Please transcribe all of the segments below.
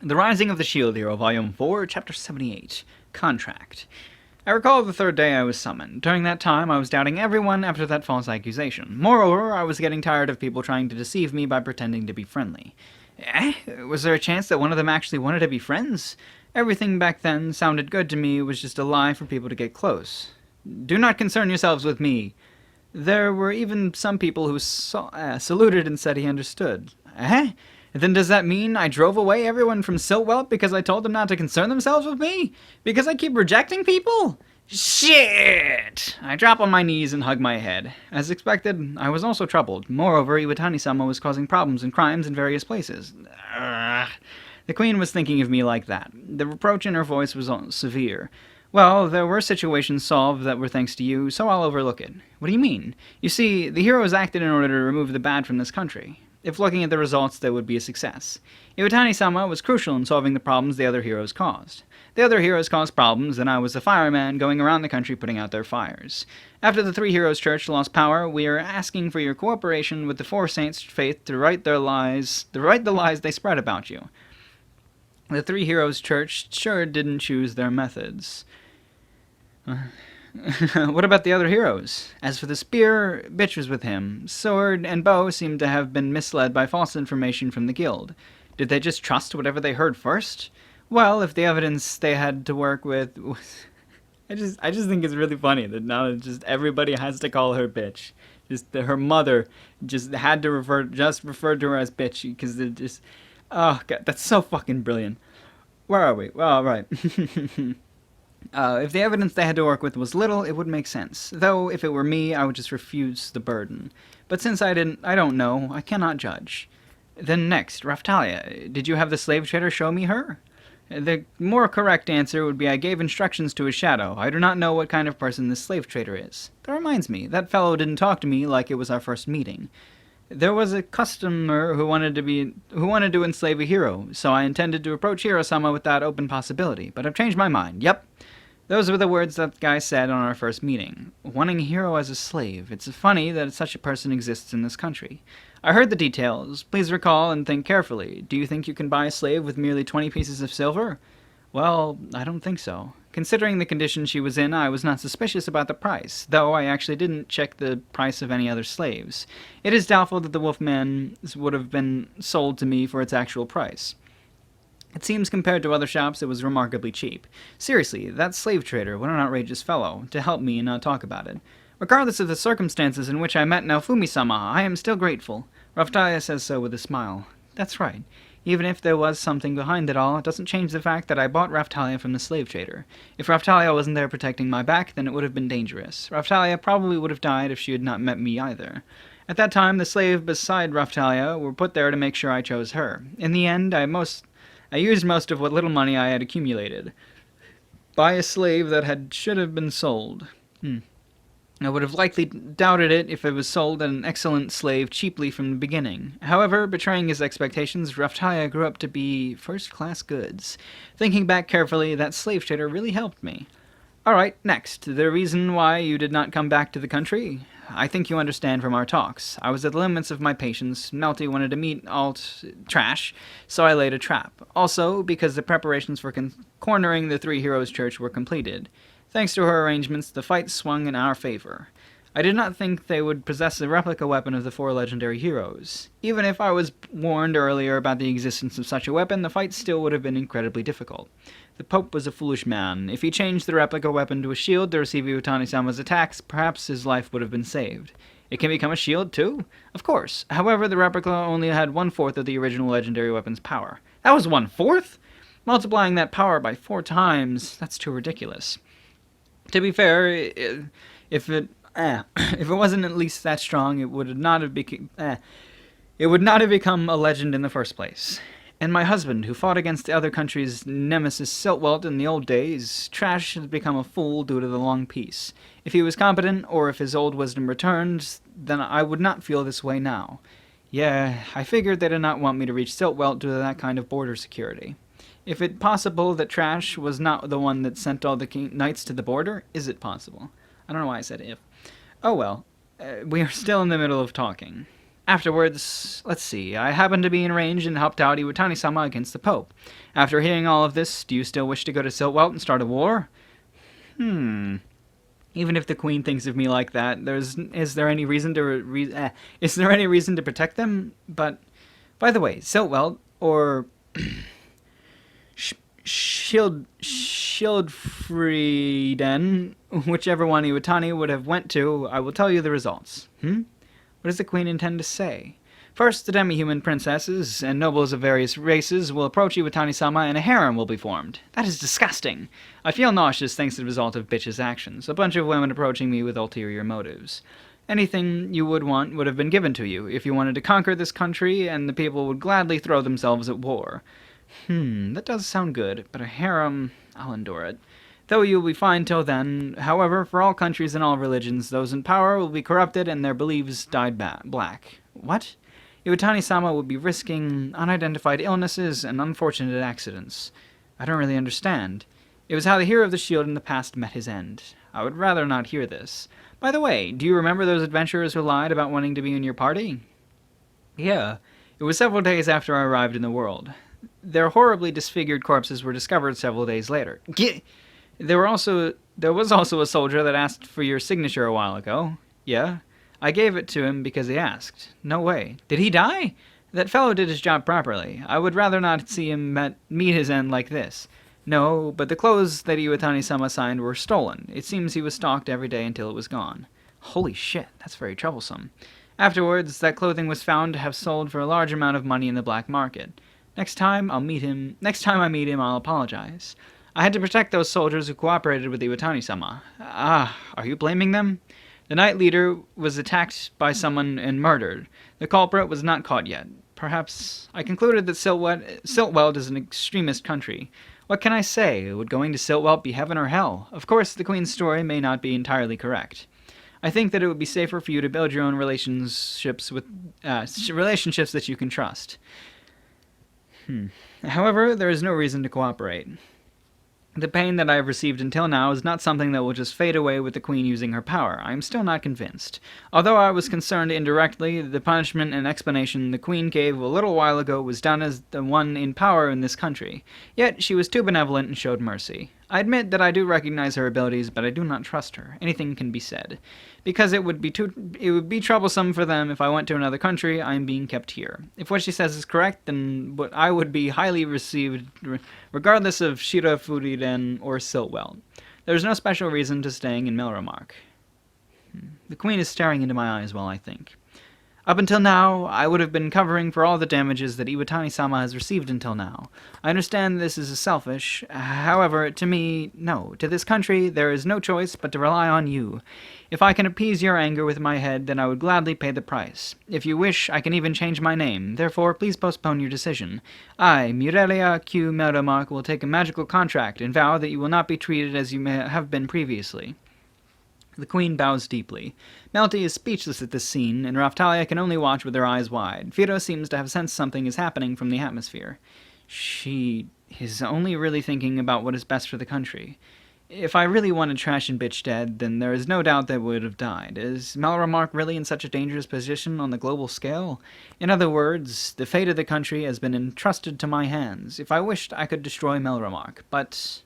The Rising of the Shield Hero, Volume 4, Chapter 78, Contract. I recall the third day I was summoned. During that time, I was doubting everyone after that false accusation. Moreover, I was getting tired of people trying to deceive me by pretending to be friendly. Was there a chance that one of them actually wanted to be friends? Everything back then sounded good to me. It was just a lie for people to get close. Do not concern yourselves with me. There were even some people who saluted and said he understood. Then does that mean I drove away everyone from Siltwelt because I told them not to concern themselves with me? Because I keep rejecting people? Shit! I drop on my knees and hug my head. As expected, I was also troubled. Moreover, Iwatani-sama was causing problems and crimes in various places. The queen was thinking of me like that. The reproach in her voice was severe. Well, there were situations solved that were thanks to you, so I'll overlook it. What do you mean? You see, the heroes acted in order to remove the bad from this country. If looking at the results, they would be a success. Iwatani-sama was crucial in solving the problems the other heroes caused. The other heroes caused problems, and I was the fireman going around the country putting out their fires. After the Three Heroes Church lost power, we are asking for your cooperation with the Four Saints' faith to right the lies they spread about you. The Three Heroes Church sure didn't choose their methods. What about the other heroes? As for the spear, bitch was with him. Sword and bow seemed to have been misled by false information from the guild. Did they just trust whatever they heard first? Well, if the evidence they had to work with was... I just think it's really funny that now just everybody has to call her bitch. Just her mother just had to refer to her as bitch because it just... Oh, God, that's so fucking brilliant. Where are we? Well, right. If the evidence they had to work with was little, it would make sense. Though, if it were me, I would just refuse the burden. But since I don't know, I cannot judge. Then next, Raphtalia. Did you have the slave trader show me her? The more correct answer would be I gave instructions to his shadow. I do not know what kind of person this slave trader is. That reminds me, that fellow didn't talk to me like it was our first meeting. There was a customer who wanted to enslave a hero, so I intended to approach Hiro-sama with that open possibility, but I've changed my mind. Yep. Those were the words that guy said on our first meeting. Wanting a hero as a slave. It's funny that such a person exists in this country. I heard the details. Please recall and think carefully. Do you think you can buy a slave with merely 20 pieces of silver? Well, I don't think so. Considering the condition she was in, I was not suspicious about the price, though I actually didn't check the price of any other slaves. It is doubtful that the Wolfman would have been sold to me for its actual price. It seems compared to other shops it was remarkably cheap. Seriously, that slave trader, what an outrageous fellow, to help me and not talk about it. Regardless of the circumstances in which I met Naofumi-sama, I am still grateful. Raphtalia says so with a smile. That's right. Even if there was something behind it all, it doesn't change the fact that I bought Raphtalia from the slave trader. If Raphtalia wasn't there protecting my back, then it would have been dangerous. Raphtalia probably would have died if she had not met me either. At that time, the slave beside Raphtalia were put there to make sure I chose her. In the end, I used most of what little money I had accumulated. Buy a slave that should have been sold. I would have likely doubted it if it was sold an excellent slave cheaply from the beginning. However, betraying his expectations, Raphtalia grew up to be first-class goods. Thinking back carefully, that slave trader really helped me. Alright, next. The reason why you did not come back to the country? I think you understand from our talks. I was at the limits of my patience. Melty wanted to meet trash, so I laid a trap. Also, because the preparations for cornering the Three Heroes Church were completed. Thanks to her arrangements, the fight swung in our favor. I did not think they would possess a replica weapon of the four legendary heroes. Even if I was warned earlier about the existence of such a weapon, the fight still would have been incredibly difficult. The Pope was a foolish man. If he changed the replica weapon to a shield to receive Iwatani-sama's attacks, perhaps his life would have been saved. It can become a shield, too? Of course. However, the replica only had 1/4 of the original legendary weapon's power. That was 1/4? Multiplying that power by 4 times, that's too ridiculous. To be fair, if it wasn't at least that strong, it would not have become a legend in the first place. And my husband, who fought against the other country's nemesis Siltwelt in the old days, Trash has become a fool due to the long peace. If he was competent, or if his old wisdom returned, then I would not feel this way now. Yeah, I figured they did not want me to reach Siltwelt due to that kind of border security. If it possible that Trash was not the one that sent all the knights to the border? Is it possible? I don't know why I said if. Oh well, we are still in the middle of talking. Afterwards, let's see, I happened to be in range and helped out Iwatani-sama against the Pope. After hearing all of this, do you still wish to go to Siltwelt and start a war? Even if the Queen thinks of me like that, is there any reason to protect them? But, by the way, Siltwelt, or Schildfrieden, whichever one Iwatani would have went to, I will tell you the results. What does the Queen intend to say? First, the demi-human princesses and nobles of various races will approach Iwatani-sama and a harem will be formed. That is disgusting. I feel nauseous thanks to the result of bitch's actions. A bunch of women approaching me with ulterior motives. Anything you would want would have been given to you if you wanted to conquer this country, and the people would gladly throw themselves at war. That does sound good, but a harem, I'll endure it. Though you will be fine till then, however, for all countries and all religions, those in power will be corrupted and their beliefs dyed black. What? Iwatani-sama would be risking unidentified illnesses and unfortunate accidents. I don't really understand. It was how the hero of the shield in the past met his end. I would rather not hear this. By the way, do you remember those adventurers who lied about wanting to be in your party? Yeah. It was several days after I arrived in the world. Their horribly disfigured corpses were discovered several days later. There was also a soldier that asked for your signature a while ago. Yeah. I gave it to him because he asked. No way. Did he die? That fellow did his job properly. I would rather not see him meet his end like this. No, but the clothes that Iwatani-sama signed were stolen. It seems he was stalked every day until it was gone. Holy shit, that's very troublesome. Afterwards, that clothing was found to have sold for a large amount of money in the black market. Next time I meet him, I'll apologize. I had to protect those soldiers who cooperated with Iwatani-sama. Are you blaming them? The knight leader was attacked by someone and murdered. The culprit was not caught yet. Perhaps I concluded that Siltwelt is an extremist country. What can I say? Would going to Siltwelt be heaven or hell? Of course, the Queen's story may not be entirely correct. I think that it would be safer for you to build your own relationships that you can trust. However, there is no reason to cooperate. The pain that I have received until now is not something that will just fade away with the Queen using her power. I am still not convinced. Although I was concerned indirectly, the punishment and explanation the Queen gave a little while ago was done as the one in power in this country. Yet she was too benevolent and showed mercy. I admit that I do recognize her abilities, but I do not trust her. Anything can be said. Because it would be troublesome for them if I went to another country. I am being kept here. If what she says is correct, then I would be highly received, regardless of Schildfrieden or Siltwelt. There is no special reason to staying in Melromark. The Queen is staring into my eyes while I think. Up until now, I would have been covering for all the damages that Iwatani-sama has received until now. I understand this is selfish. However, to me, no. To this country, there is no choice but to rely on you. If I can appease your anger with my head, then I would gladly pay the price. If you wish, I can even change my name. Therefore, please postpone your decision. I, Mirelia Q. Melromark, will take a magical contract and vow that you will not be treated as you may have been previously. The Queen bows deeply. Melty is speechless at this scene, and Raphtalia can only watch with her eyes wide. Fido seems to have sensed something is happening from the atmosphere. She is only really thinking about what is best for the country. If I really wanted Trash and Bitch dead, then there is no doubt they would have died. Is Melromark really in such a dangerous position on the global scale? In other words, the fate of the country has been entrusted to my hands. If I wished, I could destroy Melromark, but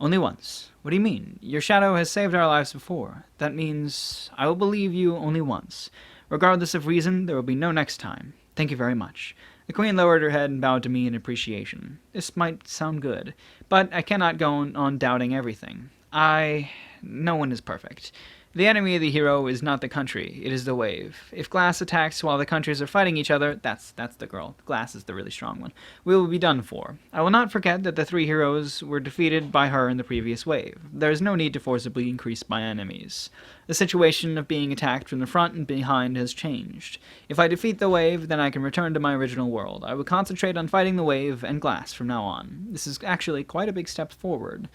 only once. What do you mean? Your shadow has saved our lives before. That means I will believe you only once. Regardless of reason, there will be no next time. Thank you very much. The Queen lowered her head and bowed to me in appreciation. This might sound good, but I cannot go on doubting everything. No one is perfect. The enemy of the hero is not the country, it is the wave. If Glass attacks while the countries are fighting each other, that's the girl. Glass is the really strong one. We will be done for. I will not forget that the three heroes were defeated by her in the previous wave. There is no need to forcibly increase my enemies. The situation of being attacked from the front and behind has changed. If I defeat the wave, then I can return to my original world. I will concentrate on fighting the wave and Glass from now on. This is actually quite a big step forward.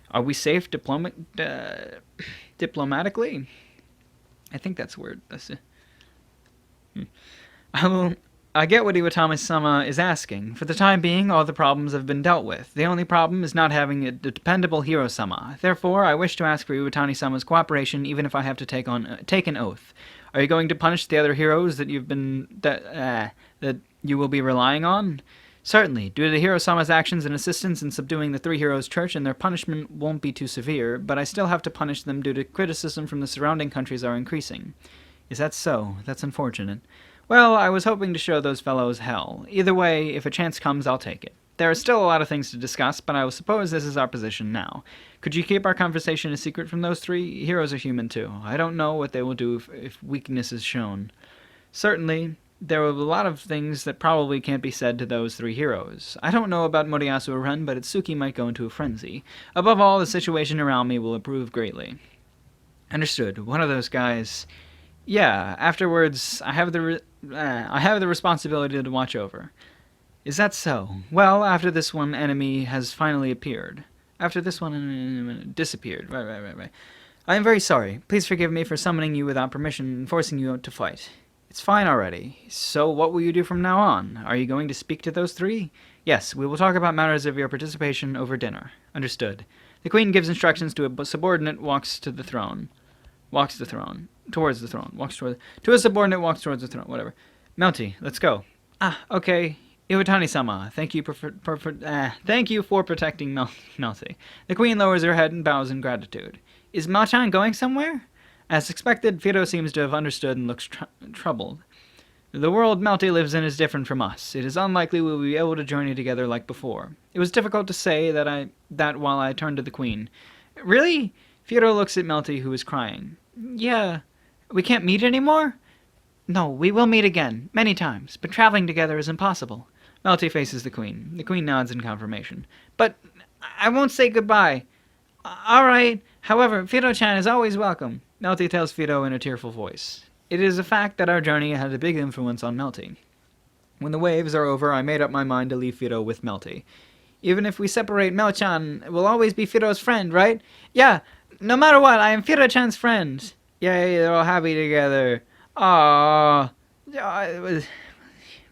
Are we safe diplomatically? I think that's a word. I get what Iwatani-sama is asking. For the time being, all the problems have been dealt with. The only problem is not having a dependable hero-sama. Therefore, I wish to ask for Iwatani-sama's cooperation even if I have to take an oath. Are you going to punish the other heroes that that you will be relying on? Certainly, due to the Hero-sama's actions and assistance in subduing the Three Heroes Church, and their punishment won't be too severe, but I still have to punish them due to criticism from the surrounding countries are increasing. Is that so? That's unfortunate. Well, I was hoping to show those fellows hell. Either way, if a chance comes, I'll take it. There are still a lot of things to discuss, but I suppose this is our position now. Could you keep our conversation a secret from those three? Heroes are human too. I don't know what they will do if weakness is shown. Certainly, there will be a lot of things that probably can't be said to those three heroes. I don't know about Moriyasu or Ren, but Itsuki might go into a frenzy. Above all, the situation around me will improve greatly. Understood. One of those guys... Yeah, afterwards, I have the responsibility to watch over. Is that so? Well, after this one enemy has finally appeared. After this one disappeared. Right. I am very sorry. Please forgive me for summoning you without permission and forcing you to fight. It's fine already. So what will you do from now on? Are you going to speak to those three? Yes, we will talk about matters of your participation over dinner. Understood. The queen gives instructions to a subordinate, walks to a subordinate, walks towards the throne, whatever. Melty, let's go. Ah, okay. Iwatani-sama, thank you for protecting Melty. The queen lowers her head and bows in gratitude. Is Machan going somewhere? As expected, Fido seems to have understood and looks troubled. The world Melty lives in is different from us. It is unlikely we will be able to journey together like before. It was difficult to say that while I turned to the queen. Really? Fido looks at Melty, who is crying. Yeah. We can't meet anymore? No, we will meet again, many times, but traveling together is impossible. Melty faces the queen. The queen nods in confirmation. But I won't say goodbye. All right. However, Fido-chan is always welcome. Melty tells Fido in a tearful voice. It is a fact that our journey had a big influence on Melty. When the waves are over, I made up my mind to leave Fido with Melty. Even if we separate, Mel-chan will always be Fido's friend, right? Yeah, no matter what, I am Fido-chan's friend. Yay, they're all happy together. Aww.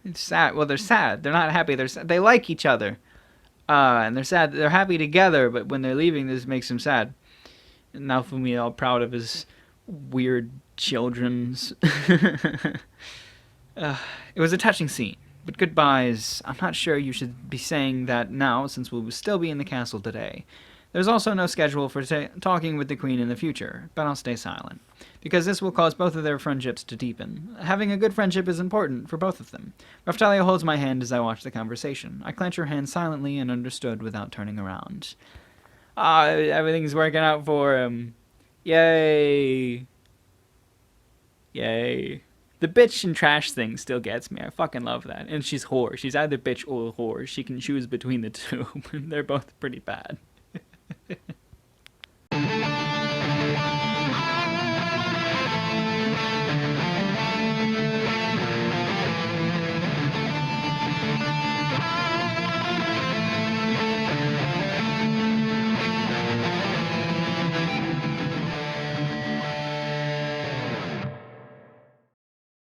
It's sad. Well, they're sad. They're not happy. They're sad. They like each other. And they're sad. They're happy together, but when they're leaving, this makes them sad. And Naofumi all proud of his weird children's. It was a touching scene, but goodbyes. I'm not sure you should be saying that now, since we will still be in the castle today. There's also no schedule for talking with the queen in the future, but I'll stay silent, because this will cause both of their friendships to deepen. Having a good friendship is important for both of them. Raphtalia holds my hand as I watch the conversation. I clench her hand silently and understood without turning around. Everything's working out for him. Yay. Yay. The bitch and trash thing still gets me. I fucking love that. And she's whore. She's either bitch or whore. She can choose between the two. They're both pretty bad.